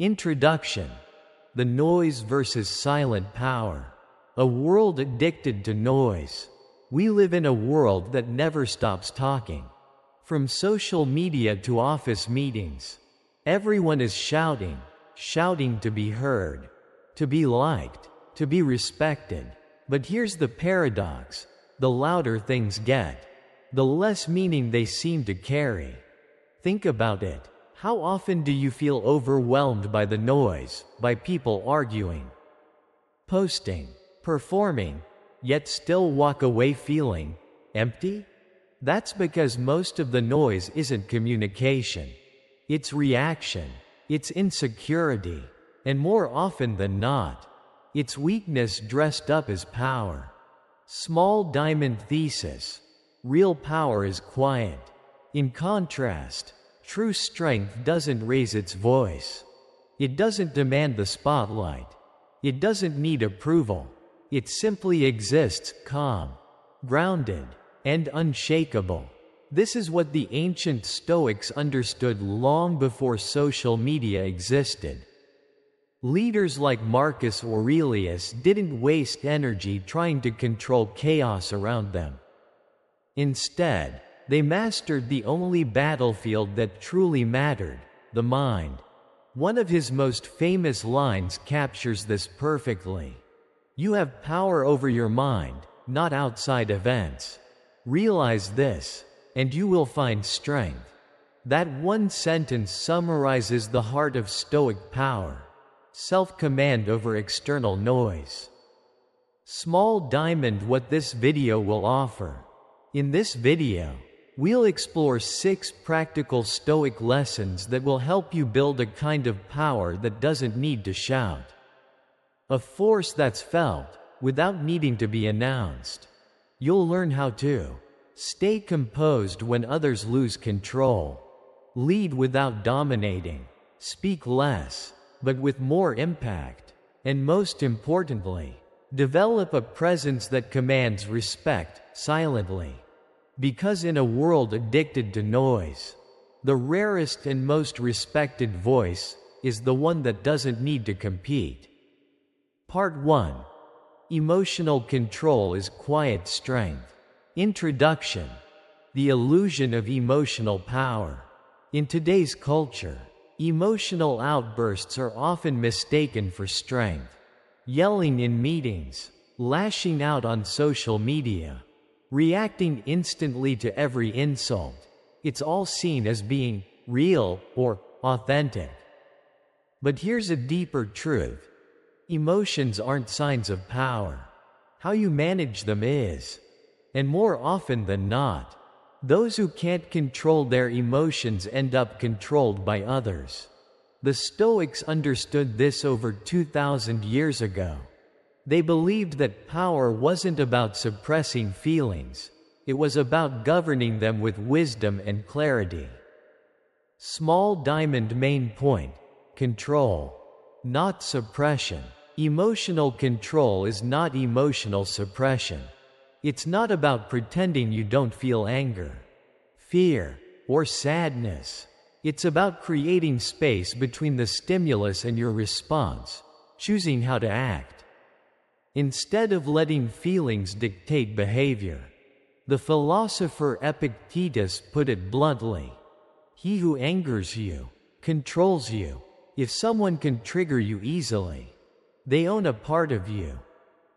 Introduction. The noise versus silent power. A world addicted to noise. We live in a world that never stops talking. From social media to office meetings, everyone is shouting to be heard, to be liked, to be respected. But here's the paradox: the louder things get, the less meaning they seem to carry. Think about it. How often do you feel overwhelmed by the noise, by people arguing, posting, performing, yet still walk away feeling empty? That's because most of the noise isn't communication. It's reaction, it's insecurity, and more often than not, it's weakness dressed up as power. Small diamond thesis. Real power is quiet. In contrast, true strength doesn't raise its voice. It doesn't demand the spotlight. It doesn't need approval. It simply exists, calm, grounded, and unshakable. This is what the ancient Stoics understood long before social media existed. Leaders like Marcus Aurelius didn't waste energy trying to control chaos around them. Instead, they mastered the only battlefield that truly mattered: the mind. One of his most famous lines captures this perfectly. "You have power over your mind, not outside events. Realize this, and you will find strength." That one sentence summarizes the heart of Stoic power: self-command over external noise. Small diamond. What this video will offer. In this video, we'll explore 6 practical Stoic lessons that will help you build a kind of power that doesn't need to shout. A force that's felt, without needing to be announced. You'll learn how to stay composed when others lose control, lead without dominating, speak less, but with more impact, and most importantly, develop a presence that commands respect, silently. Because in a world addicted to noise, the rarest and most respected voice is the one that doesn't need to compete. Part 1. Emotional control is quiet strength. Introduction. The illusion of emotional power. In today's culture, emotional outbursts are often mistaken for strength. Yelling in meetings, lashing out on social media, reacting instantly to every insult. It's all seen as being real or authentic. But here's a deeper truth. Emotions aren't signs of power. How you manage them is. And more often than not, those who can't control their emotions end up controlled by others. The Stoics understood this over 2,000 years ago. They believed that power wasn't about suppressing feelings, it was about governing them with wisdom and clarity. Small diamond. Main point: control, not suppression. Emotional control is not emotional suppression. It's not about pretending you don't feel anger, fear, or sadness. It's about creating space between the stimulus and your response, choosing how to act instead of letting feelings dictate behavior. The philosopher Epictetus put it bluntly: "He who angers you controls you." If someone can trigger you easily, they own a part of you.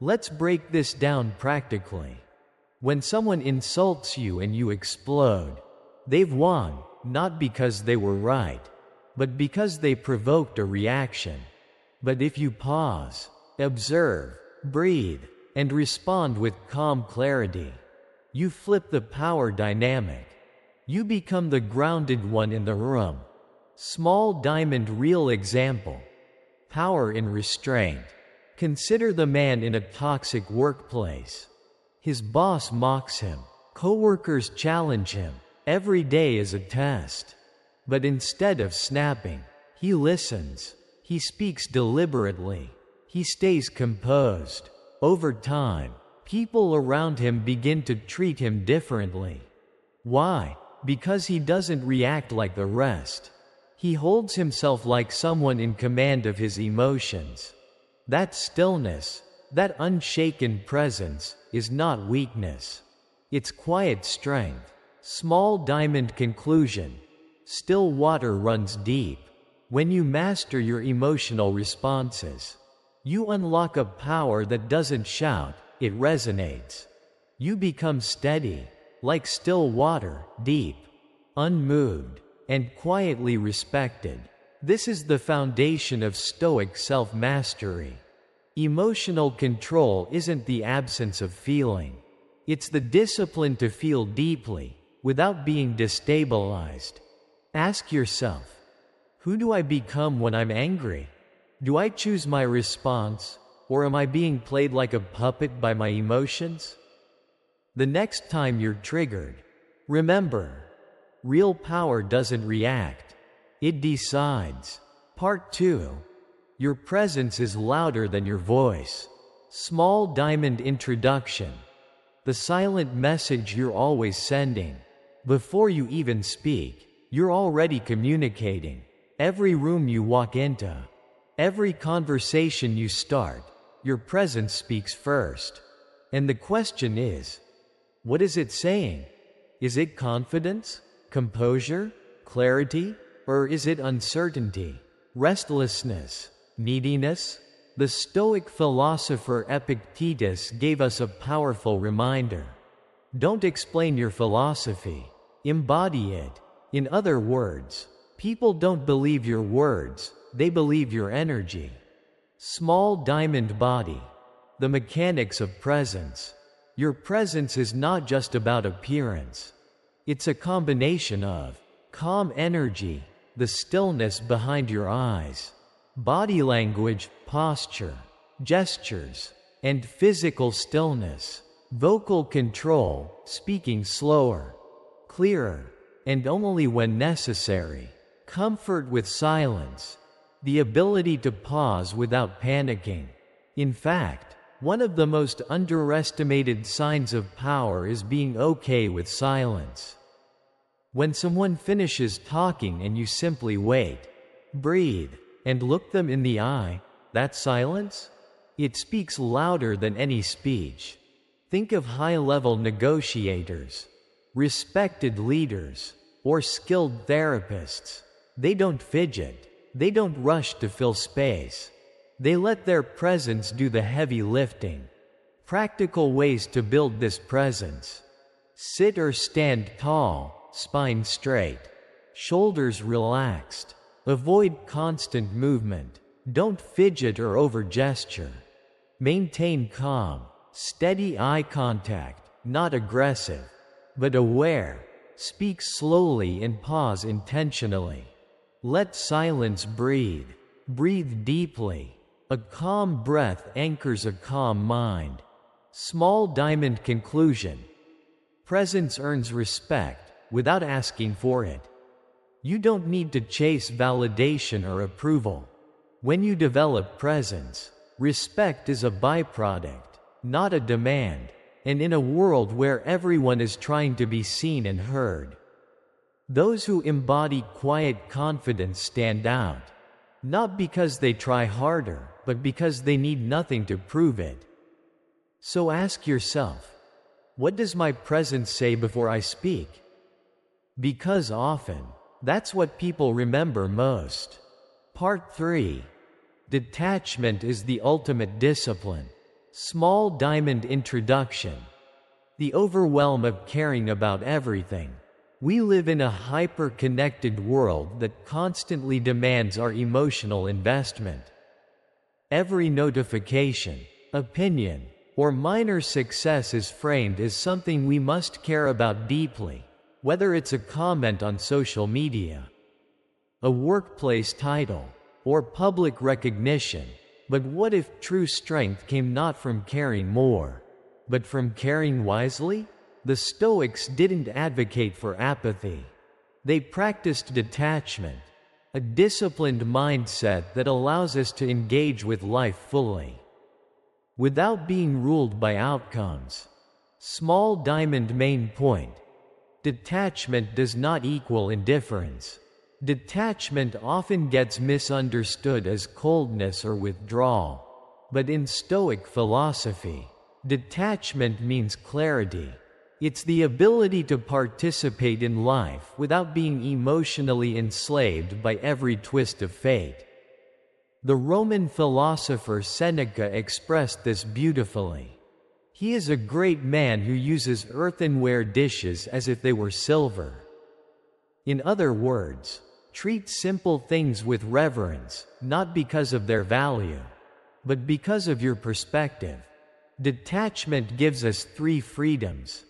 Let's break this down practically. When someone insults you and you explode, they've won, not because they were right, but because they provoked a reaction. But if you pause, observe, breathe, and respond with calm clarity, you flip the power dynamic. You become the grounded one in the room. Small diamond. Real example. Power in restraint. Consider the man in a toxic workplace. His boss mocks him. Coworkers challenge him. Every day is a test. But instead of snapping, he listens. He speaks deliberately. He stays composed. Over time, people around him begin to treat him differently. Why? Because he doesn't react like the rest. He holds himself like someone in command of his emotions. That stillness, that unshaken presence, is not weakness. It's quiet strength. Small diamond conclusion. Still water runs deep. When you master your emotional responses, you unlock a power that doesn't shout, it resonates. You become steady, like still water, deep, unmoved, and quietly respected. This is the foundation of Stoic self-mastery. Emotional control isn't the absence of feeling. It's the discipline to feel deeply, without being destabilized. Ask yourself, who do I become when I'm angry? Do I choose my response, or am I being played like a puppet by my emotions? The next time you're triggered, remember, real power doesn't react, it decides. Part 2. Your presence is louder than your voice. Small diamond introduction. The silent message you're always sending. Before you even speak, you're already communicating. Every room you walk into, every conversation you start, your presence speaks first. And the question is, what is it saying? Is it confidence, composure, clarity, or is it uncertainty, restlessness, neediness? The Stoic philosopher Epictetus gave us a powerful reminder. Don't explain your philosophy, embody it. In other words, people don't believe your words, they believe your energy. Small diamond body. The mechanics of presence. Your presence is not just about appearance. It's a combination of calm energy, the stillness behind your eyes, body language, posture, gestures, and physical stillness, vocal control, speaking slower, clearer, and only when necessary, comfort with silence, the ability to pause without panicking. In fact, one of the most underestimated signs of power is being okay with silence. When someone finishes talking and you simply wait, breathe, and look them in the eye, that silence? It speaks louder than any speech. Think of high-level negotiators, respected leaders, or skilled therapists. They don't fidget. They don't rush to fill space. They let their presence do the heavy lifting. Practical ways to build this presence. Sit or stand tall, spine straight, shoulders relaxed. Avoid constant movement. Don't fidget or over-gesture. Maintain calm, steady eye contact, not aggressive, but aware. Speak slowly and pause intentionally. Let silence breathe. Breathe deeply. A calm breath anchors a calm mind. Small diamond conclusion. Presence earns respect without asking for it. You don't need to chase validation or approval. When you develop presence, respect is a byproduct, not a demand, and in a world where everyone is trying to be seen and heard, those who embody quiet confidence stand out, not because they try harder, but because they need nothing to prove it. So ask yourself, what does my presence say before I speak? Because often, that's what people remember most. Part 3. Detachment is the ultimate discipline. Small diamond introduction. The overwhelm of caring about everything. We live in a hyper-connected world that constantly demands our emotional investment. Every notification, opinion, or minor success is framed as something we must care about deeply, whether it's a comment on social media, a workplace title, or public recognition. But what if true strength came not from caring more, but from caring wisely? The Stoics didn't advocate for apathy. They practiced detachment, a disciplined mindset that allows us to engage with life fully, without being ruled by outcomes. Small diamond main point. Detachment does not equal indifference. Detachment often gets misunderstood as coldness or withdrawal. But in Stoic philosophy, detachment means clarity. It's the ability to participate in life without being emotionally enslaved by every twist of fate. The Roman philosopher Seneca expressed this beautifully. He is a great man who uses earthenware dishes as if they were silver. In other words, treat simple things with reverence, not because of their value, but because of your perspective. Detachment gives us 3 freedoms.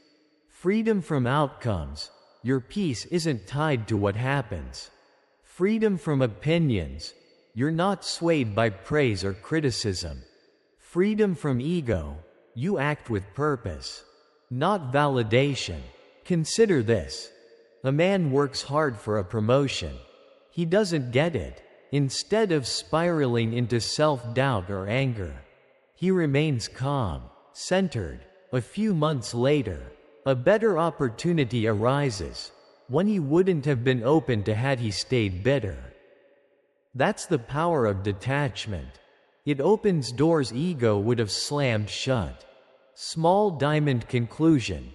Freedom from outcomes. Your peace isn't tied to what happens. Freedom from opinions. You're not swayed by praise or criticism. Freedom from ego. You act with purpose, not validation. Consider this. A man works hard for a promotion. He doesn't get it. Instead of spiraling into self-doubt or anger, he remains calm, centered. A few months later, a better opportunity arises, one he wouldn't have been open to had he stayed bitter. That's the power of detachment. It opens doors ego would have slammed shut. Small diamond conclusion.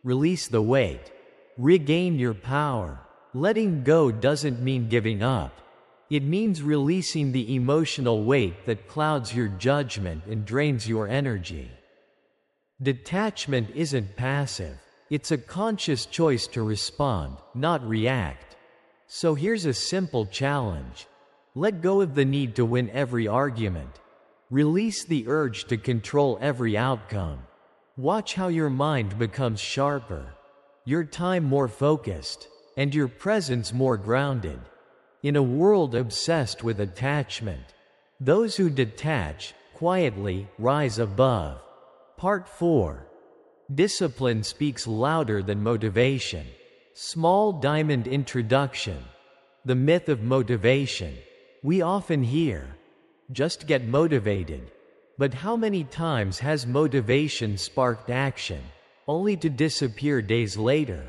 Release the weight. Regain your power. Letting go doesn't mean giving up. It means releasing the emotional weight that clouds your judgment and drains your energy. Detachment isn't passive. It's a conscious choice to respond, not react. So here's a simple challenge. Let go of the need to win every argument. Release the urge to control every outcome. Watch how your mind becomes sharper, your time more focused, and your presence more grounded. In a world obsessed with attachment, those who detach quietly rise above. Part 4. Discipline speaks louder than motivation. Small diamond introduction. The myth of motivation. We often hear, just get motivated. But how many times has motivation sparked action, only to disappear days later?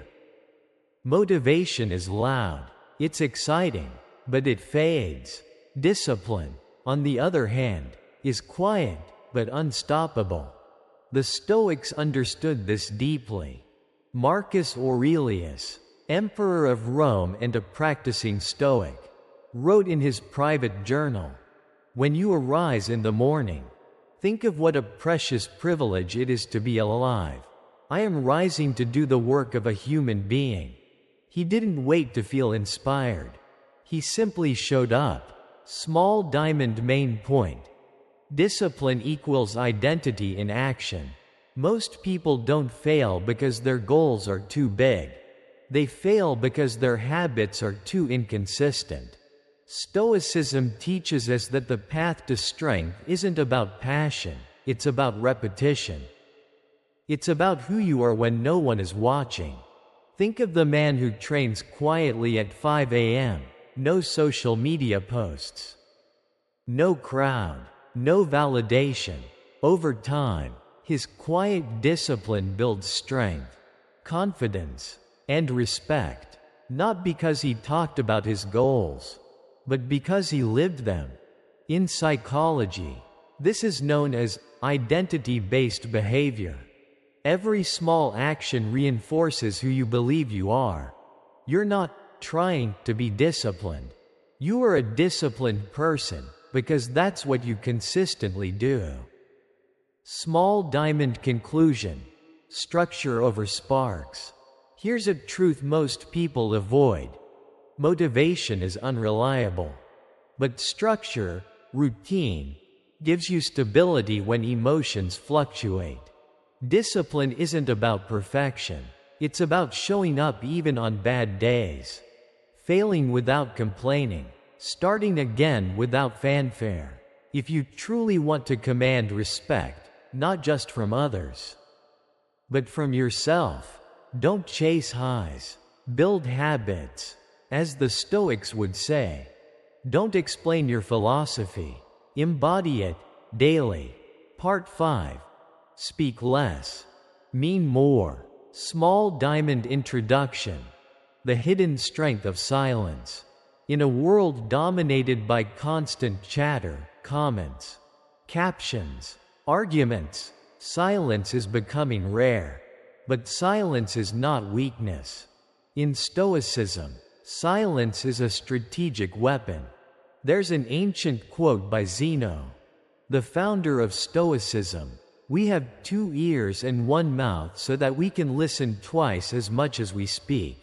Motivation is loud, it's exciting, but it fades. Discipline, on the other hand, is quiet, but unstoppable. The Stoics understood this deeply. Marcus Aurelius, emperor of Rome and a practicing Stoic, wrote in his private journal, "When you arise in the morning, think of what a precious privilege it is to be alive. I am rising to do the work of a human being." He didn't wait to feel inspired. He simply showed up. Small diamond main point. Discipline equals identity in action. Most people don't fail because their goals are too big. They fail because their habits are too inconsistent. Stoicism teaches us that the path to strength isn't about passion, it's about repetition. It's about who you are when no one is watching. Think of the man who trains quietly at 5 a.m., no social media posts, no crowd, no validation. Over time, his quiet discipline builds strength, confidence, and respect, not because he talked about his goals, but because he lived them. In psychology, this is known as identity-based behavior. Every small action reinforces who you believe you are. You're not trying to be disciplined. You are a disciplined person because that's what you consistently do. Small diamond conclusion. Structure over sparks. Here's a truth most people avoid. Motivation is unreliable. But structure, routine, gives you stability when emotions fluctuate. Discipline isn't about perfection. It's about showing up even on bad days. Failing without complaining. Starting again without fanfare. If you truly want to command respect, not just from others, but from yourself, don't chase highs. Build habits. As the Stoics would say, don't explain your philosophy. Embody it daily. Part 5. Speak less. Mean more. Small diamond introduction. The hidden strength of silence. In a world dominated by constant chatter, comments, captions, arguments, silence is becoming rare. But silence is not weakness. In Stoicism, silence is a strategic weapon. There's an ancient quote by Zeno, the founder of Stoicism: "We have 2 ears and 1 mouth so that we can listen twice as much as we speak."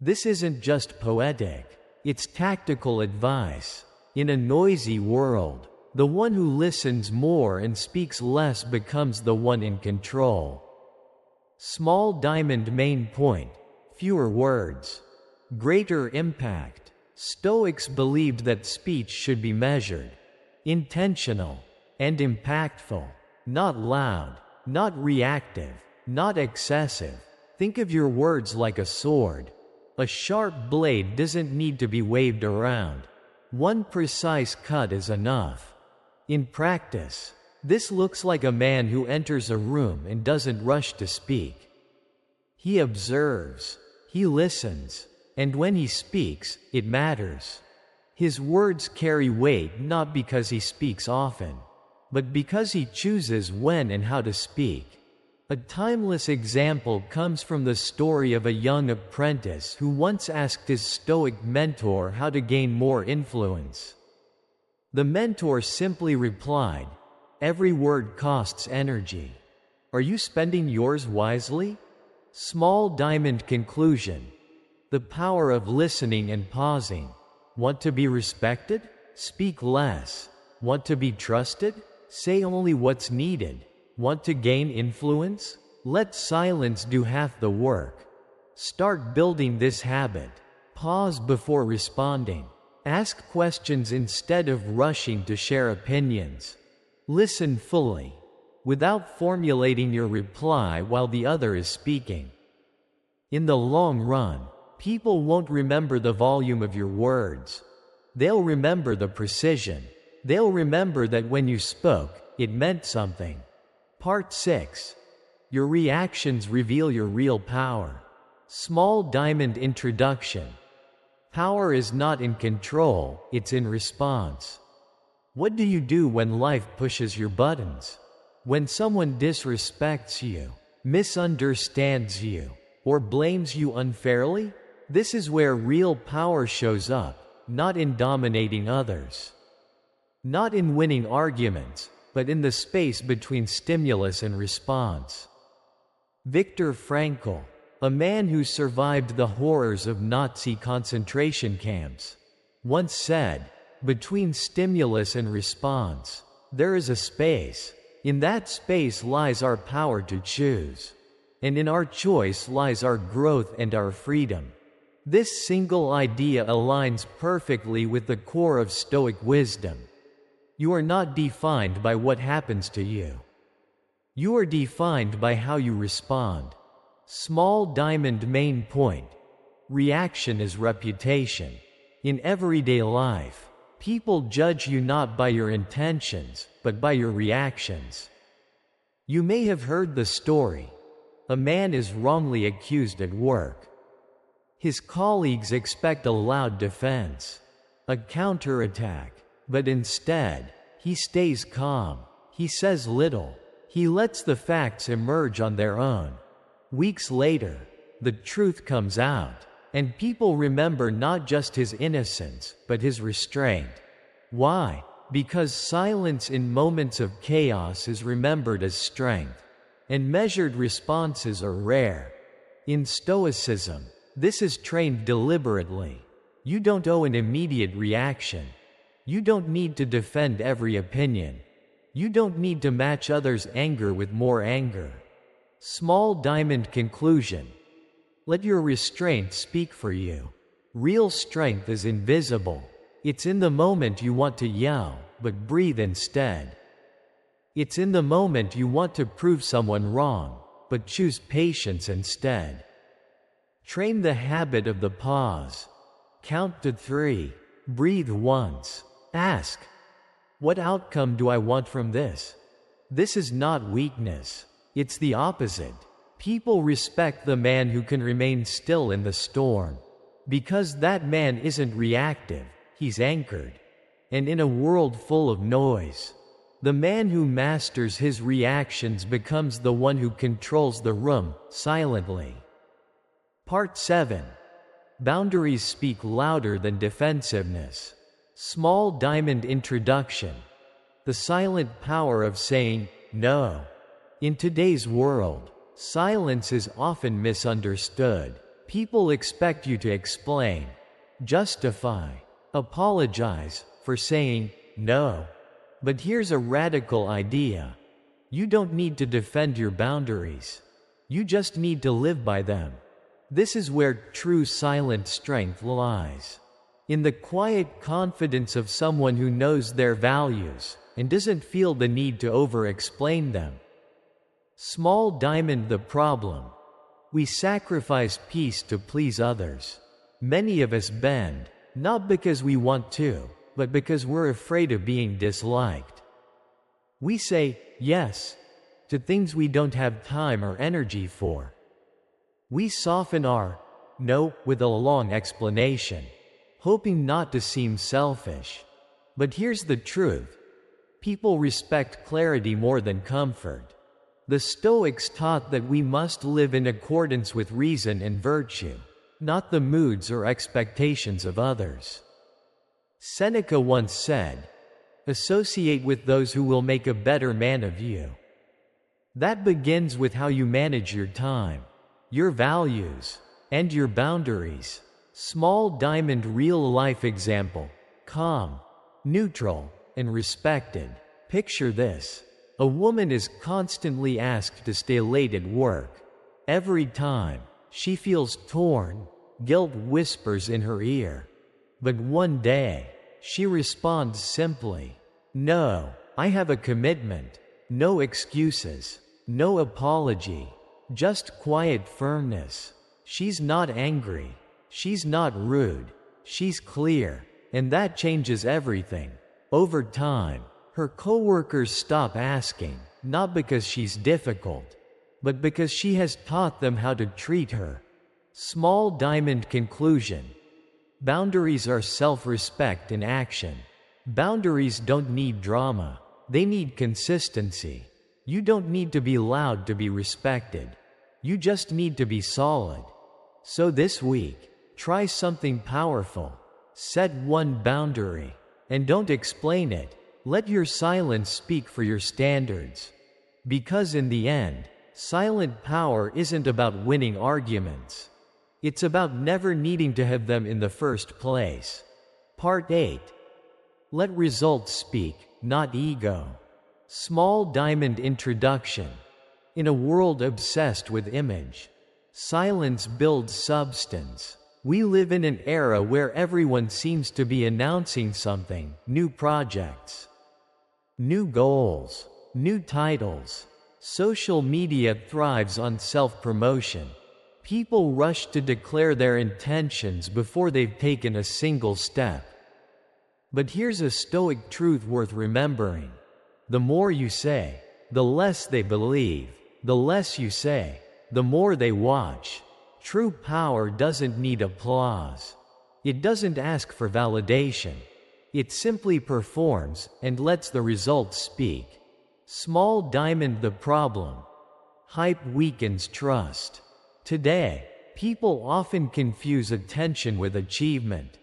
This isn't just poetic, it's tactical advice. In a noisy world, the one who listens more and speaks less becomes the one in control. Small diamond main point: fewer words, greater impact. Stoics believed that speech should be measured, intentional, and impactful. Not loud, not reactive, not excessive. Think of your words like a sword. A sharp blade doesn't need to be waved around. One precise cut is enough. In practice, this looks like a man who enters a room and doesn't rush to speak. He observes, he listens, and when he speaks, it matters. His words carry weight not because he speaks often, but because he chooses when and how to speak. A timeless example comes from the story of a young apprentice who once asked his Stoic mentor how to gain more influence. The mentor simply replied, "Every word costs energy. Are you spending yours wisely?" Small diamond conclusion: the power of listening and pausing. Want to be respected? Speak less. Want to be trusted? Say only what's needed. Want to gain influence? Let silence do half the work. Start building this habit. Pause before responding. Ask questions instead of rushing to share opinions. Listen fully, without formulating your reply while the other is speaking. In the long run, people won't remember the volume of your words. They'll remember the precision. They'll remember that when you spoke, it meant something. Part 6. Your reactions reveal your real power. Small diamond introduction. Power is not in control, it's in response. What do you do when life pushes your buttons? When someone disrespects you, misunderstands you, or blames you unfairly? This is where real power shows up, not in dominating others. Not in winning arguments, but in the space between stimulus and response. Viktor Frankl, a man who survived the horrors of Nazi concentration camps, once said, "Between stimulus and response, there is a space. In that space lies our power to choose. And in our choice lies our growth and our freedom." This single idea aligns perfectly with the core of Stoic wisdom. You are not defined by what happens to you. You are defined by how you respond. Small diamond main point. Reaction is reputation. In everyday life, people judge you not by your intentions, but by your reactions. You may have heard the story. A man is wrongly accused at work. His colleagues expect a loud defense, a counterattack. But instead, he stays calm. He says little. He lets the facts emerge on their own. Weeks later, the truth comes out, and people remember not just his innocence, but his restraint. Why? Because silence in moments of chaos is remembered as strength, and measured responses are rare. In Stoicism, this is trained deliberately. You don't owe an immediate reaction. You don't need to defend every opinion. You don't need to match others' anger with more anger. Small diamond conclusion. Let your restraint speak for you. Real strength is invisible. It's in the moment you want to yell, but breathe instead. It's in the moment you want to prove someone wrong, but choose patience instead. Train the habit of the pause. Count to 3. Breathe once. Ask, what outcome do I want from this? This is not weakness. It's the opposite. People respect the man who can remain still in the storm. Because that man isn't reactive, he's anchored. And in a world full of noise, the man who masters his reactions becomes the one who controls the room, silently. Part 7. Boundaries speak louder than defensiveness. Small diamond introduction. The silent power of saying no. In today's world, silence is often misunderstood. People expect you to explain, justify, apologize for saying no. But here's a radical idea. You don't need to defend your boundaries. You just need to live by them. This is where true silent strength lies. In the quiet confidence of someone who knows their values and doesn't feel the need to over-explain them. Small diamond the problem. We sacrifice peace to please others. Many of us bend, not because we want to, but because we're afraid of being disliked. We say yes to things we don't have time or energy for. We soften our no with a long explanation, hoping not to seem selfish. But here's the truth. People respect clarity more than comfort. The Stoics taught that we must live in accordance with reason and virtue, not the moods or expectations of others. Seneca once said, "Associate with those who will make a better man of you." That begins with how you manage your time, your values, and your boundaries. Small diamond real-life example. Calm, neutral, and respected. Picture this. A woman is constantly asked to stay late at work. Every time, she feels torn, guilt whispers in her ear. But one day, she responds simply, "No, I have a commitment." No excuses, no apology, just quiet firmness. She's not angry, she's not rude, she's clear, and that changes everything. Over time, her coworkers stop asking, not because she's difficult, but because she has taught them how to treat her. Small diamond conclusion. Boundaries are self-respect in action. Boundaries don't need drama. They need consistency. You don't need to be loud to be respected. You just need to be solid. So this week, try something powerful. Set one boundary. And don't explain it. Let your silence speak for your standards. Because in the end, silent power isn't about winning arguments. It's about never needing to have them in the first place. Part 8. Let results speak, not ego. Small diamond introduction. In a world obsessed with image, silence builds substance. We live in an era where everyone seems to be announcing something, new projects, new goals, new titles. Social media thrives on self-promotion. People rush to declare their intentions before they've taken a single step. But here's a Stoic truth worth remembering. The more you say, the less they believe. The less you say, the more they watch. True power doesn't need applause. It doesn't ask for validation. It simply performs and lets the results speak. Small diamond the problem. Hype weakens trust. Today, people often confuse attention with achievement.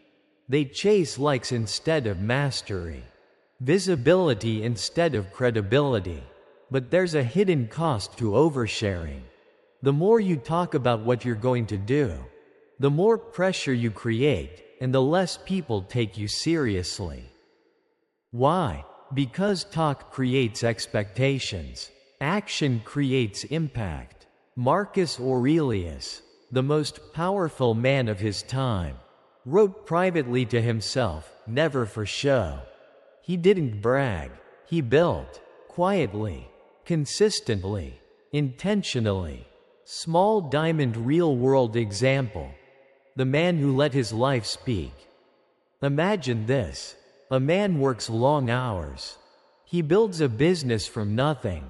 They chase likes instead of mastery, visibility instead of credibility. But there's a hidden cost to oversharing. The more you talk about what you're going to do, the more pressure you create, and the less people take you seriously. Why? Because talk creates expectations. Action creates impact. Marcus Aurelius, the most powerful man of his time, wrote privately to himself, never for show. He didn't brag. He built, quietly, consistently, intentionally. Small diamond real-world example. The man who let his life speak. Imagine this. A man works long hours. He builds a business from nothing.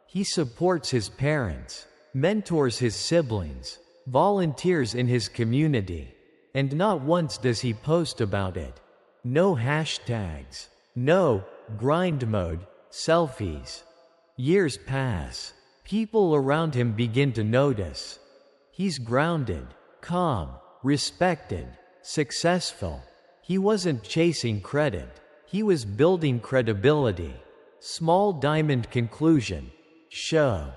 He supports his parents, mentors his siblings, volunteers in his community. And not once does he post about it. No hashtags. No grind mode selfies. Years pass. People around him begin to notice. He's grounded, calm, respected, successful. He wasn't chasing credit. He was building credibility. Small diamond conclusion. Show.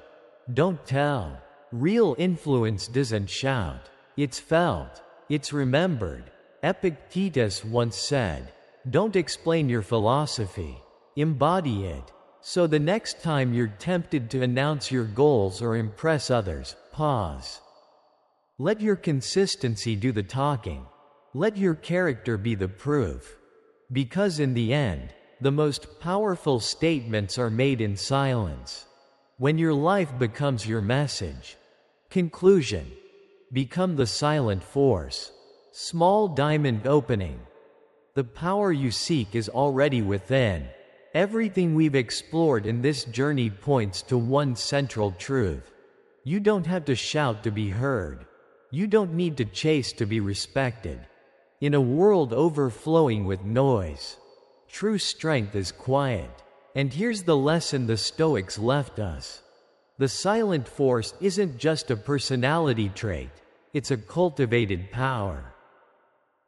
Don't tell. Real influence doesn't shout. It's felt. It's remembered. Epictetus once said, "Don't explain your philosophy. Embody it." So the next time you're tempted to announce your goals or impress others, pause. Let your consistency do the talking. Let your character be the proof. Because in the end, the most powerful statements are made in silence. When your life becomes your message. Conclusion. Become the silent force. Small diamond opening. The power you seek is already within. Everything we've explored in this journey points to one central truth. You don't have to shout to be heard. You don't need to chase to be respected. In a world overflowing with noise, true strength is quiet. And here's the lesson the Stoics left us. The silent force isn't just a personality trait, it's a cultivated power.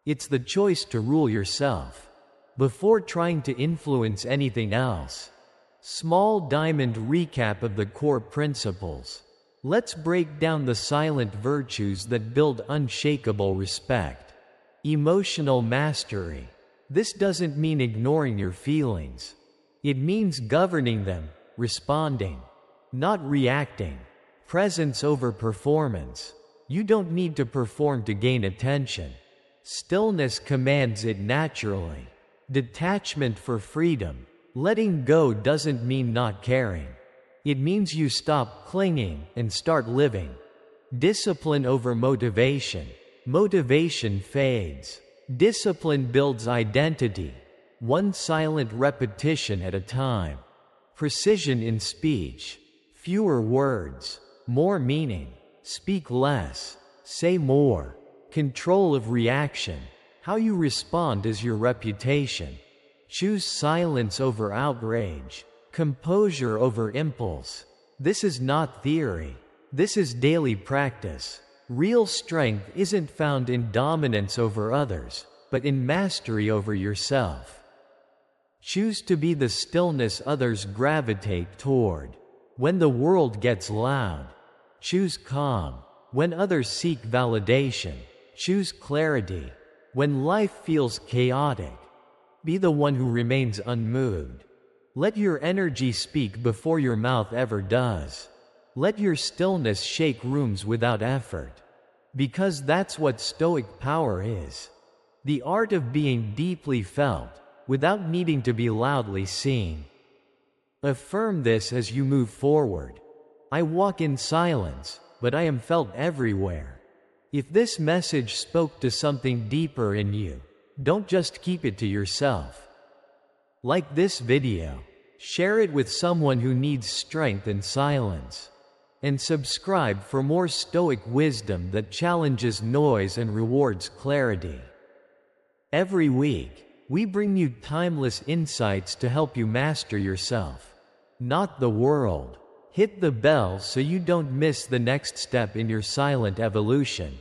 It's the choice to rule yourself before trying to influence anything else. Small diamond recap of the core principles. Let's break down the silent virtues that build unshakable respect. Emotional mastery. This doesn't mean ignoring your feelings. It means governing them, responding, not reacting. Presence over performance. You don't need to perform to gain attention. Stillness commands it naturally. Detachment for freedom. Letting go doesn't mean not caring. It means you stop clinging and start living. Discipline over motivation. Motivation fades. Discipline builds identity. One silent repetition at a time. Precision in speech. Fewer words, more meaning. Speak less, say more. Control of reaction. How you respond is your reputation. Choose silence over outrage. Composure over impulse. This is not theory. This is daily practice. Real strength isn't found in dominance over others, but in mastery over yourself. Choose to be the stillness others gravitate toward. When the world gets loud, choose calm. When others seek validation, choose clarity. When life feels chaotic, be the one who remains unmoved. Let your energy speak before your mouth ever does. Let your stillness shake rooms without effort. Because that's what Stoic power is. The art of being deeply felt, without needing to be loudly seen. Affirm this as you move forward. I walk in silence, but I am felt everywhere. If this message spoke to something deeper in you, don't just keep it to yourself. Like this video, share it with someone who needs strength and silence. And subscribe for more Stoic wisdom that challenges noise and rewards clarity. Every week, we bring you timeless insights to help you master yourself, not the world. Hit the bell so you don't miss the next step in your silent evolution.